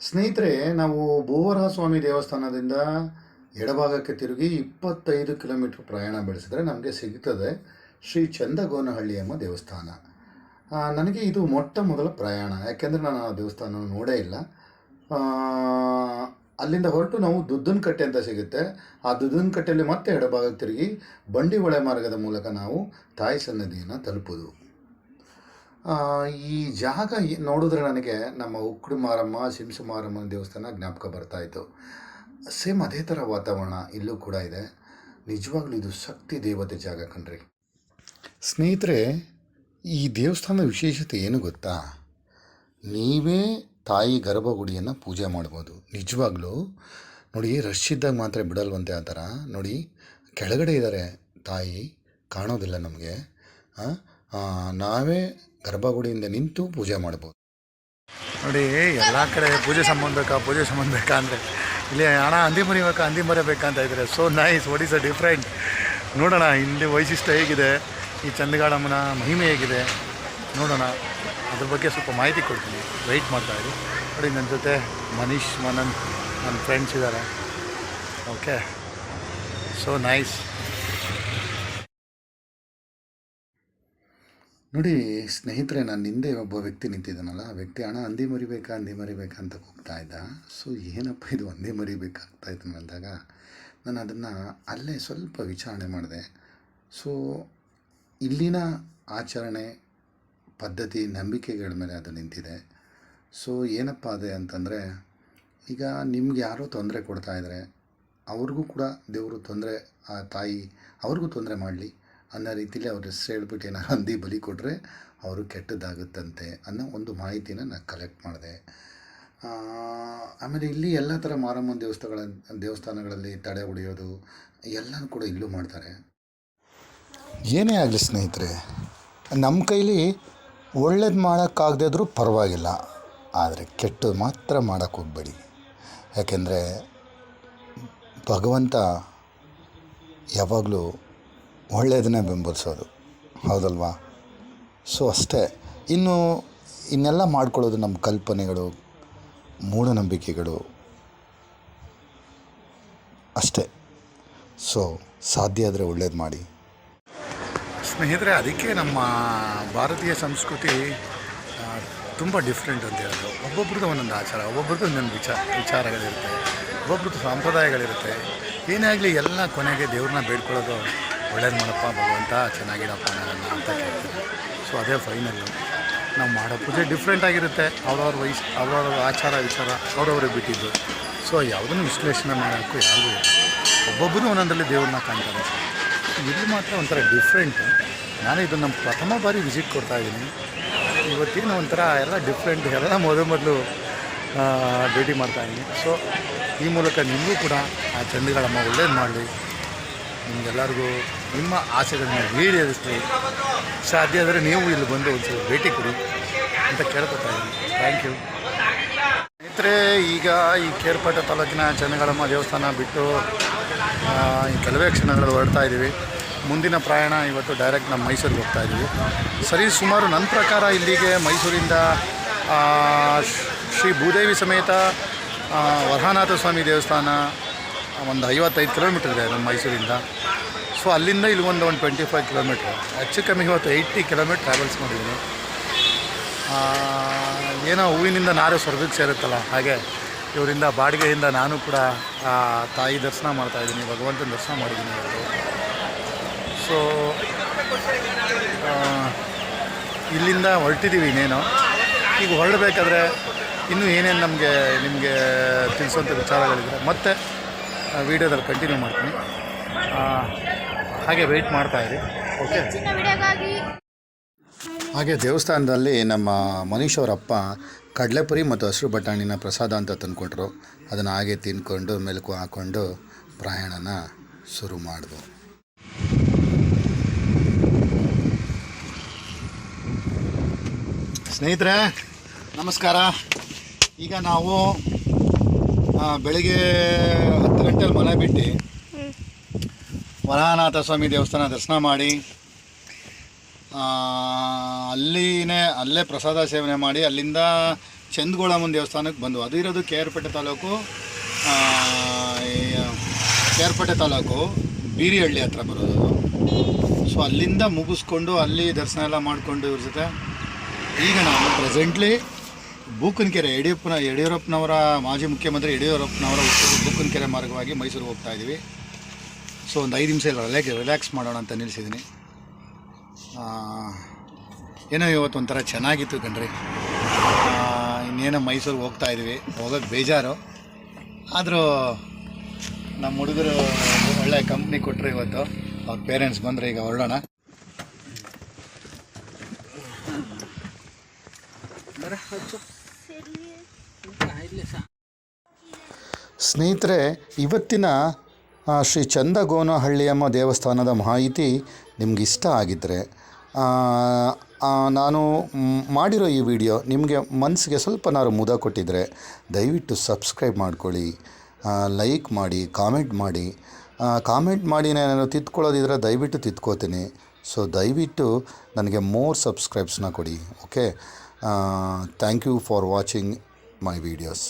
ಸ್ನೇಹಿತರೆ, ನಾವು ಭೂವರಹ ಸ್ವಾಮಿ ದೇವಸ್ಥಾನದಿಂದ ಎಡಭಾಗಕ್ಕೆ ತಿರುಗಿ 25 ಕಿಲೋಮೀಟ್ರ್ ಪ್ರಯಾಣ ಬೆಳೆಸಿದ್ರೆ ನಮಗೆ ಸಿಗ್ತದೆ ಶ್ರೀ ಚಂದಗೋನಹಳ್ಳಿ ಎಂಬ ದೇವಸ್ಥಾನ. ನನಗೆ ಇದು ಮೊಟ್ಟ ಮೊದಲ ಪ್ರಯಾಣ, ಯಾಕೆಂದರೆ ನಾನು ಆ ದೇವಸ್ಥಾನ ನೋಡೇ ಇಲ್ಲ. ಆ, ಅಲ್ಲಿಂದ ಹೊರಟು ನಾವು ದುದ್ದನಕಟ್ಟೆ ಅಂತ ಸಿಗುತ್ತೆ. ಆ ದುದ್ದನಕಟ್ಟೆಯಲ್ಲಿ ಮತ್ತೆ ಎಡಭಾಗಕ್ಕೆ ತಿರುಗಿ ಬಂಡಿಹೊಳೆ ಮಾರ್ಗದ ಮೂಲಕ ನಾವು ತಾಯಿ ಸನ್ನಿಧಿಯನ್ನು ತಲುಪೋದು. ಈ ಜಾಗ ನೋಡಿದ್ರೆ ನನಗೆ ನಮ್ಮ ಉಕ್ಕಡು ಮಾರಮ್ಮ, ಸಿಂಸು ಮಾರಮ್ಮನ ದೇವಸ್ಥಾನ ಜ್ಞಾಪಕ ಬರ್ತಾಯಿತ್ತು. ಸೇಮ್ ಅದೇ ಥರ ವಾತಾವರಣ ಇಲ್ಲೂ ಕೂಡ ಇದೆ. ನಿಜವಾಗ್ಲೂ ಇದು ಶಕ್ತಿ ದೇವತೆ ಜಾಗ ಕಣ್ರಿ. ಸ್ನೇಹಿತರೆ, ಈ ದೇವಸ್ಥಾನದ ವಿಶೇಷತೆ ಏನು ಗೊತ್ತಾ? ನೀವೇ ತಾಯಿ ಗರ್ಭಗುಡಿಯನ್ನು ಪೂಜೆ ಮಾಡ್ಬೋದು. ನಿಜವಾಗ್ಲೂ ನೋಡಿ, ರಶ್ ಇದ್ದಾಗ ಮಾತ್ರ ಬಿಡಲ್ವಂತೆ ಆ ಥರ. ನೋಡಿ, ಕೆಳಗಡೆ ಇದ್ದಾರೆ ತಾಯಿ, ಕಾಣೋದಿಲ್ಲ ನಮಗೆ. ನಾವೇ ಗರ್ಭಗುಡಿಯಿಂದ ನಿಂತು ಪೂಜೆ ಮಾಡ್ಬೋದು. ನೋಡಿ, ಎಲ್ಲ ಕಡೆ ಪೂಜೆ ಸಂಬಂಧ ಬೇಕಾ ಅಂದರೆ ಇಲ್ಲಿ ಹಣ ಹಂದಿ ಮರಿಬೇಕಾ ಅಂತ ಇದ್ದಾರೆ. So nice, what is a different. ನೋಡೋಣ ಇಲ್ಲಿ ವೈಶಿಷ್ಟ್ಯ ಹೇಗಿದೆ, ಈ ಚಂದಗಾಳಮ್ಮನ ಮಹಿಮೆ ಹೇಗಿದೆ ನೋಡೋಣ. ಅದ್ರ ಬಗ್ಗೆ ಸ್ವಲ್ಪ ಮಾಹಿತಿ ಕೊಡ್ತೀನಿ, ವೆಯ್ಟ್ ಮಾಡ್ತಾಯಿರಿ. ನೋಡಿ, ನನ್ನ ಜೊತೆ ಮನೀಶ್, ಮನನ್, ನನ್ನ ಫ್ರೆಂಡ್ಸ್ ಇದ್ದಾರೆ. Okay, so nice. ನೋಡಿ ಸ್ನೇಹಿತರೆ, ನನ್ನ ಹಿಂದೆ ಒಬ್ಬ ವ್ಯಕ್ತಿ ನಿಂತಿದ್ದಾನಲ್ಲ, ಆ ವ್ಯಕ್ತಿ ಹಣ ಹಂದಿ ಮರಿಬೇಕಾ ಅಂತ ಕೂಗ್ತಾ ಇದ್ದ. ಸೊ ಏನಪ್ಪ ಇದು ಹಂದಿ ಮರಿಬೇಕಾಗ್ತಾಯಿತ್ತು ಅಂದಾಗ ನಾನು ಅದನ್ನು ಅಲ್ಲೇ ಸ್ವಲ್ಪ ವಿಚಾರಣೆ ಮಾಡಿದೆ. ಸೊ ಇಲ್ಲಿನ ಆಚರಣೆ ಪದ್ಧತಿ ನಂಬಿಕೆಗಳ ಮೇಲೆ ಅದು ನಿಂತಿದೆ. ಸೊ ಏನಪ್ಪ ಅದೇ ಅಂತಂದರೆ, ಈಗ ನಿಮ್ಗೆ ಯಾರೋ ತೊಂದರೆ ಕೊಡ್ತಾಯಿದ್ರೆ ಅವ್ರಿಗೂ ಕೂಡ ದೇವರು ತೊಂದರೆ, ಆ ತಾಯಿ ಅವ್ರಿಗೂ ತೊಂದರೆ ಮಾಡಲಿ ಅನ್ನೋ ರೀತಿಯಲ್ಲಿ ಅವ್ರ ಹೆಸರು ಹೇಳ್ಬಿಟ್ಟು ಏನಾರು ಹಂದಿ ಬಲಿ ಕೊಟ್ಟರೆ ಅವರು ಕೆಟ್ಟದ್ದಾಗುತ್ತಂತೆ ಅನ್ನೋ ಒಂದು ಮಾಹಿತಿನ ನಾನು ಕಲೆಕ್ಟ್ ಮಾಡಿದೆ. ಆಮೇಲೆ ಇಲ್ಲಿ ಎಲ್ಲ ಥರ ಮಾರಮ್ಮನ ದೇವಸ್ಥಾನಗಳಲ್ಲಿ ತಡೆ ಹೊಡೆಯೋದು ಎಲ್ಲನೂ ಕೂಡ ಇಲ್ಲೂ ಮಾಡ್ತಾರೆ. ಏನೇ ಆಗಲಿ ಸ್ನೇಹಿತರೆ, ನಮ್ಮ ಕೈಲಿ ಒಳ್ಳೇದು ಮಾಡೋಕ್ಕಾಗದೇ ಇದ್ರೂ ಪರವಾಗಿಲ್ಲ, ಆದರೆ ಕೆಟ್ಟದ್ದು ಮಾತ್ರ ಮಾಡೋಕ್ಕೆ ಹೋಗಬೇಡಿ. ಯಾಕೆಂದರೆ ಭಗವಂತ ಯಾವಾಗಲೂ ಒಳ್ಳೆಯದನ್ನೇ ಬೆಂಬಲಿಸೋದು, ಹೌದಲ್ವಾ? ಸೊ ಅಷ್ಟೇ. ಇನ್ನೆಲ್ಲ ಮಾಡ್ಕೊಳ್ಳೋದು ನಮ್ಮ ಕಲ್ಪನೆಗಳು, ಮೂಢನಂಬಿಕೆಗಳು ಅಷ್ಟೇ. ಸೊ ಸಾಧ್ಯ ಆದರೆ ಒಳ್ಳೇದು ಮಾಡಿ ಸ್ನೇಹಿತರೆ. ಅದಕ್ಕೆ ನಮ್ಮ ಭಾರತೀಯ ಸಂಸ್ಕೃತಿ ತುಂಬ ಡಿಫ್ರೆಂಟ್ ಅಂತ ಹೇಳೋದು. ಒಬ್ಬೊಬ್ರದ್ದು ಒಂದೊಂದು ಆಚಾರ, ಒಬ್ಬೊಬ್ರದ್ದು ಒಂದೊಂದು ವಿಚಾರಗಳಿರುತ್ತೆ, ಒಬ್ಬೊಬ್ರದ್ದು ಸಂಪ್ರದಾಯಗಳಿರುತ್ತೆ. ಏನೇ ಆಗಲಿ ಎಲ್ಲ ಕೊನೆಗೆ ದೇವ್ರನ್ನ ಬೇಡ್ಕೊಳ್ಳೋದು, ಒಳ್ಳೇದು ಮಾಡಪ್ಪ ಭಗವಂತ, ಚೆನ್ನಾಗಿಡಪ್ಪ ನನ್ನನ್ನು ಅಂತ ಕೇಳ್ತೀವಿ. ಸೊ ಅದೇ ಫೈನಲ್ಲು. ನಾವು ಮಾಡೋ ಪೂಜೆ ಡಿಫ್ರೆಂಟ್ ಆಗಿರುತ್ತೆ, ಅವ್ರವ್ರ ಆಚಾರ ವಿಚಾರ ಅವ್ರವ್ರಿಗೆ ಬಿಟ್ಟಿದ್ದು. ಸೊ ಯಾವುದನ್ನು ವಿಶ್ಲೇಷಣೆ ಮಾಡೋಕ್ಕೂ ಯಾರಿಗೂ ಒಬ್ಬೊಬ್ಬರು ಒಂದೊಂದರಲ್ಲಿ ದೇವ್ರನ್ನ ಕಾಣ್ತಾರೆ. ಇಲ್ಲಿ ಮಾತ್ರ ಒಂಥರ ಡಿಫ್ರೆಂಟು. ನಾನು ಇದು ನಮ್ಮ ಪ್ರಥಮ ಬಾರಿ ವಿಸಿಟ್ ಕೊಡ್ತಾಯಿದ್ದೀನಿ. ಇವತ್ತಿನ ಒಂಥರ ಎಲ್ಲ ಡಿಫ್ರೆಂಟ್, ಎಲ್ಲ ಮೊದಲು ಭೇಟಿ ಮಾಡ್ತಾಯಿದ್ದೀನಿ. ಸೊ ಈ ಮೂಲಕ ನಿಮಗೂ ಕೂಡ ಆ ಚಂದಿಗಳಮ್ಮ ಒಳ್ಳೇದು ಮಾಡಲಿ, ನಿಮಗೆಲ್ಲರಿಗೂ ನಿಮ್ಮ ಆಸೆಗಳನ್ನ ಈಡೇರಿಸ್ತೀವಿ. ಸಾಧ್ಯ ಆದರೆ ನೀವು ಇಲ್ಲಿ ಬಂದು ಒಂದು ಭೇಟಿ ಕೊಡಿ ಅಂತ ಕೇಳ್ಕೊತಾಯಿದ್ದೀನಿ. ಥ್ಯಾಂಕ್ ಯು ಸ್ನೇಹಿತರೆ. ಈಗ ಈ ಕೇರ್ಪೇಟೆ ತಾಲೂಕಿನ ಚಂದಗಾಳಮ್ಮ ದೇವಸ್ಥಾನ ಬಿಟ್ಟು ಕೆಲವೇ ಕ್ಷಣಗಳು ಹೊರಡ್ತಾ ಇದ್ದೀವಿ. ಮುಂದಿನ ಪ್ರಯಾಣ ಇವತ್ತು ಡೈರೆಕ್ಟ್ ನಮ್ಮ ಮೈಸೂರಿಗೆ ಹೋಗ್ತಾ ಇದ್ದೀವಿ. ಸರಿ ಸುಮಾರು ನನ್ನ ಪ್ರಕಾರ ಇಲ್ಲಿಗೆ ಮೈಸೂರಿಂದ ಶ್ರೀ ಭೂದೇವಿ ಸಮೇತ ವರಹಾನಾಥ ಸ್ವಾಮಿ ದೇವಸ್ಥಾನ ಒಂದು 55 ಕಿಲೋಮೀಟ್ರ್ ಇದೆ ನಮ್ಮ ಮೈಸೂರಿಂದ. ಸೊ ಅಲ್ಲಿಂದ ಇಲ್ಲಿ ಒಂದು 25 ಕಿಲೋಮೀಟ್ರ್, ಹೆಚ್ಚು ಕಮ್ಮಿ ಇವತ್ತು 80 ಕಿಲೋಮೀಟ್ರ್ ಟ್ರಾವೆಲ್ಸ್ ಮಾಡಿದ್ದೀನಿ. ಏನೋ ಹೂವಿನಿಂದ ನಾರು ಸ್ವರ್ಗಕ್ಕೆ ಸೇರುತ್ತಲ್ಲ, ಹಾಗೆ ಇವರಿಂದ ಬಾಡಿಗೆಯಿಂದ ನಾನು ಕೂಡ ತಾಯಿ ದರ್ಶನ ಮಾಡ್ತಾಯಿದ್ದೀನಿ, ಭಗವಂತನ ದರ್ಶನ ಮಾಡಿದ್ದೀನಿ ಇವತ್ತು. ಸೊ ಇಲ್ಲಿಂದ ಹೊರಟಿದ್ದೀವಿ ಇನ್ನೇನು. ಈಗ ಹೊರಡಬೇಕಾದ್ರೆ ಇನ್ನೂ ಏನೇನು ನಿಮಗೆ ತಿಳಿಸೋಂಥ ವಿಚಾರಗಳಿದೆ ಮತ್ತೆ ವೀಡಿಯೋದಲ್ಲಿ ಕಂಟಿನ್ಯೂ ಮಾಡ್ತೀನಿ. ಹಾಗೆ ವೆಯ್ಟ್ ಮಾಡ್ತಾಯಿರಿ. ಓಕೆ. ಹಾಗೆ ದೇವಸ್ಥಾನದಲ್ಲಿ ನಮ್ಮ ಮನೀಶ್ ಅವರಪ್ಪ ಕಡಲೆಪುರಿ ಮತ್ತು ಹಸಿರು ಬಟಾಣಿನ ಪ್ರಸಾದ ಅಂತ ತಂದುಕೊಟ್ರು. ಅದನ್ನು ಹಾಗೆ ತಿಂದ್ಕೊಂಡು ಮೆಲುಕು ಹಾಕ್ಕೊಂಡು ಪ್ರಯಾಣನ ಶುರು ಮಾಡಿದ್ವು. ಸ್ನೇಹಿತರೆ ನಮಸ್ಕಾರ. ಈಗ ನಾವು ಬೆಳಿಗ್ಗೆ 10 ಗಂಟೆಲಿ ಮನೆ ಬಿಟ್ಟು ವರಹಾನಾಥ ಸ್ವಾಮಿ ದೇವಸ್ಥಾನ ದರ್ಶನ ಮಾಡಿ ಅಲ್ಲೇ ಪ್ರಸಾದ ಸೇವನೆ ಮಾಡಿ ಅಲ್ಲಿಂದ ಚಂದಗೋಳಮ್ಮನ ದೇವಸ್ಥಾನಕ್ಕೆ ಬಂದು, ಅದು ಇರೋದು KR ಪೇಟೆ ತಾಲೂಕು, KR ಪೇಟೆ ತಾಲೂಕು ಬೀರಿಹಳ್ಳಿ ಹತ್ರ ಬರೋದು. ಸೊ ಅಲ್ಲಿಂದ ಮುಗಿಸ್ಕೊಂಡು ಅಲ್ಲಿ ದರ್ಶನ ಎಲ್ಲ ಮಾಡಿಕೊಂಡು ಇವ್ರ ಜೊತೆ ಈಗ ನಾನು ಪ್ರೆಸೆಂಟ್ಲಿ ಬೂಕನಕೆರೆ ಯಡಿಯೂರಪ್ಪನವರ ಮಾಜಿ ಮುಖ್ಯಮಂತ್ರಿ ಯಡಿಯೂರಪ್ಪನವರ ಬೂಕನಕೆರೆ ಮಾರ್ಗವಾಗಿ ಮೈಸೂರಿಗೆ ಹೋಗ್ತಾ ಇದ್ದೀವಿ. ಸೊ ಒಂದು 5 ನಿಮಿಷ ರಿಲ್ಯಾಕ್ಸ್ ಮಾಡೋಣ ಅಂತ ನಿಲ್ಲಿಸಿದ್ದೀನಿ. ಏನೋ ಇವತ್ತು ಒಂಥರ ಚೆನ್ನಾಗಿತ್ತು ಕಣ್ರಿ. ಇನ್ನೇನೋ ಮೈಸೂರಿಗೆ ಹೋಗ್ತಾ ಇದ್ದೀವಿ, ಹೋಗೋಕ್ಕೆ ಬೇಜಾರು. ಆದರೂ ನಮ್ಮ ಹುಡುಗರು ಒಳ್ಳೆ ಕಂಪ್ನಿ ಕೊಟ್ಟರು ಇವತ್ತು. ಅವ್ರ ಪೇರೆಂಟ್ಸ್ ಬಂದರೆ ಈಗ ಹೊರಡೋಣ. ಸ್ನೇಹಿತರೆ, ಇವತ್ತಿನ ಶ್ರೀ ಚಂದಗೋನಹಳ್ಳಿಯಮ್ಮ ದೇವಸ್ಥಾನದ ಮಾಹಿತಿ ನಿಮ್ಗೆ ಇಷ್ಟ ಆಗಿದ್ದರೆ, ನಾನು ಮಾಡಿರೋ ಈ ವಿಡಿಯೋ ನಿಮಗೆ ಮನಸ್ಸಿಗೆ ಸ್ವಲ್ಪನಾದ್ರು ಮುದ ಕೊಟ್ಟಿದ್ದರೆ ದಯವಿಟ್ಟು ಸಬ್ಸ್ಕ್ರೈಬ್ ಮಾಡ್ಕೊಳ್ಳಿ, ಲೈಕ್ ಮಾಡಿ, ಕಾಮೆಂಟ್ ಮಾಡಿ ನಾನು ತಿದ್ಕೊಳ್ಳೋದಿದ್ರೆ ದಯವಿಟ್ಟು ತಿದ್ಕೋತೀನಿ. ಸೊ ದಯವಿಟ್ಟು ನನಗೆ ಮೋರ್ ಸಬ್ಸ್ಕ್ರೈಬ್ಸ್ನ ಕೊಡಿ. Okay, thank you for watching my videos.